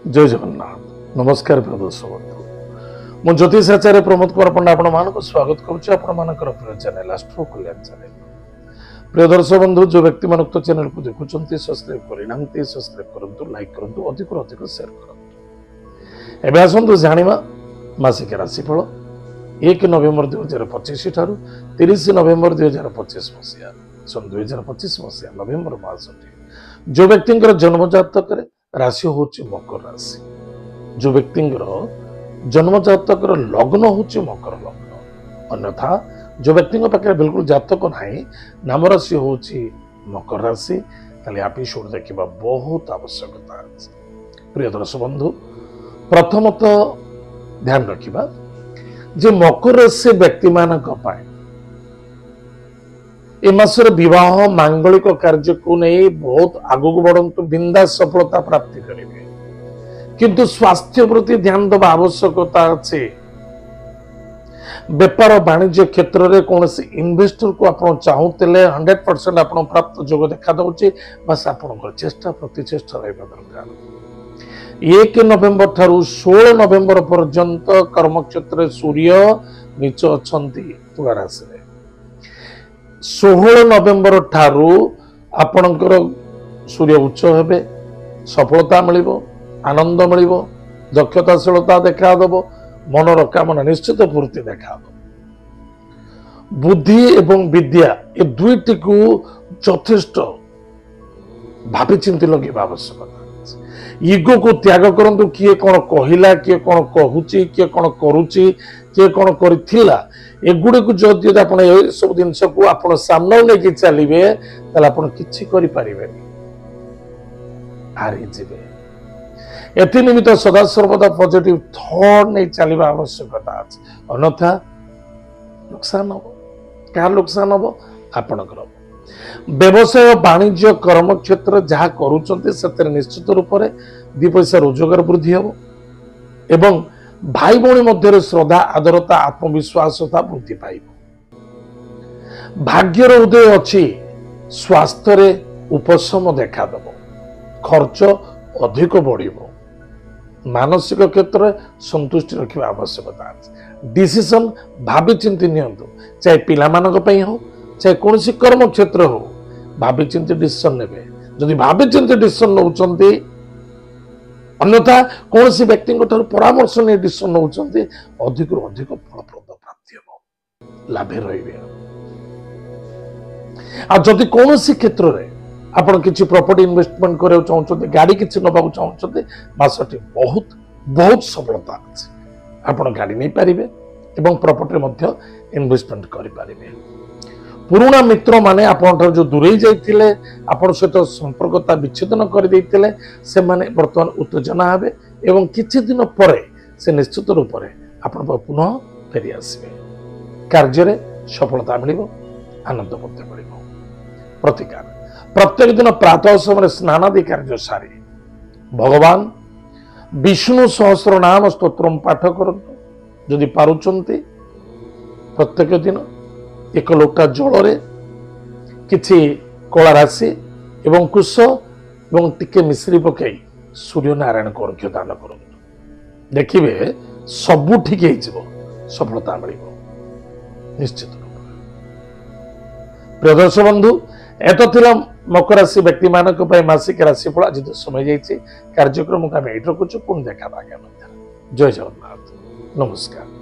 जय जगन्नाथ नमस्कार प्रिय दर्शक बंधु मु ज्योतिष आचार्य प्रमोद कुमार पंडा आपण मानक स्वागत करुच्ची आपण मानकर प्रिय चैनल एस्ट्रो कल्याण चैनल। प्रिय दर्शक बंधु जो व्यक्ति मान उक्त चैनल को देखुंत सब्सक्राइब करना सब्सक्राइब करूँ लाइक करूँ अधिक शेयर करूँ। एवं आसतु जाना मासिक राशिफल 1 नवेम्बर 2025 ठारू 30 नवेम्बर 2025 मसीहा सन 2025 मसीहा नवेम्बर मास जो व्यक्ति जन्म जातक राशि हूँ मकर राशि, जो व्यक्ति जन्म जातक लग्न हूँ मकर लग्न, अन्यथा जो व्यक्ति पाखे बिल्कुल जातक ना नाम राशि हूँ मकर राशि ताले एपिसोड देखा बहुत आवश्यकता है। प्रिय दर्शक बंधु प्रथमतः ध्यान रखिबा जे मकर राशि व्यक्ति मानक पाए ए मासर विवाह मांगलिक कार्य को नहीं बहुत आगू बढ़ंतु बिंदा सफलता प्राप्ति करेंगे, किंतु स्वास्थ्य प्रति ध्यान देवा आवश्यकता अच्छे। व्यापार वाणिज्य क्षेत्र में कौन से इन्वेस्टर को आप चाहूते 100% आप प्राप्त जोग देखा दौचे, बस आप चेष्टा प्रतिचेष्टा रहा दरकार। 1 नवेम्बर ठारू 16 नवेम्बर पर्यंत कर्मक्षेत्र सूर्य नीच अछंती तुला राशि 16 नवेम्बर ठारू आपणकर सूर्य उच्च हेबे, सफलता मिलिबो, आनंद मिलिबो, दक्षताशीलता देखा दबो, मनर कामना निश्चित पूर्ति देखा दबो। बुद्धि एवं विद्या ए दुईटी को यथेष्ट भावी चिंती लगे आवश्यकता। इगो को त्याग करंतु, किए कौन कहला, किए कौन कहूची, किए कौन करुची, किए कौन करिथिला एगुड़ी को जदि आप सब जिन को आप सामने लेके चलिए ताले आप किछि करि परिबे हारी जिवे। एथि निमित्त सदा सर्वदा पॉजिटिव थॉट नहीं चलवा आवश्यकता अछि, अन्यथा नुकसान हो। क्या नुकसान हो? आपणकर व्यवसाय वाणिज्य कर्म क्षेत्र जहाँ करूचंते सेतरे निश्चित रूप से 2 पैसा रोजगार वृद्धि हो एवं भाई भौणी मध्य श्रद्धा आदरता आत्मविश्वास वृद्धि पाइब। भाग्यर उदय अच्छी, स्वास्थ्य रे उपशम देखा दब, खर्च अधिक बढ़, मानसिक क्षेत्र में संतुष्टि रखा आवश्यकता है। डिसीजन भावी चिंती नियंतु, चाहे पिला मानक पई हो चाहे कौन कर्म क्षेत्र हो, भावी चिंती डिसीजन नेबे। जदि भावी चिंती डिसीजन नौचंती, अन्यथा कौन सी व्यक्ति परामर्श नहीं डिसीजन नौचंती, अधिक अधिक फलप्रद प्राप्ति हो, लाभे रहिबे। आ जदि कौन सी क्षेत्र में आपण किछि प्रॉपर्टी इन्वेस्टमेंट करे चाहते, गाड़ी किछि नबाक चाहते, मासटी बहुत बहुत सफलता अछि। आपण गाड़ी नहीं पारिबे एवं प्रॉपर्टी मध्य इन्वेस्टमेंट करि पारिबे। पुराना मित्र माने आपण जो दूरे जाइथिले, आपण सहित संपर्कता विच्छेदन कर देइथिले, से माने वर्तमान उत्तेजना हेबे एवं किछि दिन परे से निश्चित रूप से आपण पुनः फेरी आसबे। कार्य रे सफलता मिलिबो, आनंद मध्य मिलिबो। प्रतिकार प्रत्येक दिन प्रातः समय स्नान आदि कार्य सारी भगवान विष्णु सहस्र नाम स्तोत्रम पाठ करंतु। जदि पारुचंती प्रत्येक दिन 1 लोटा जल रे किछि कला राशि एवं कुश एवं टिके मिश्री पकई सूर्य नारायण को अर्घ्य दान करूँ, देखिए सबू ठीक हो, सफलता मिल निश्चित रूप। प्रिय दर्शक बंधु एत मकर राशि व्यक्ति मानक मासिक राशिफल आज समय जाइए। कार्यक्रम को आम ये रखुचु, पुणी देखा। जय जगन्नाथ नमस्कार।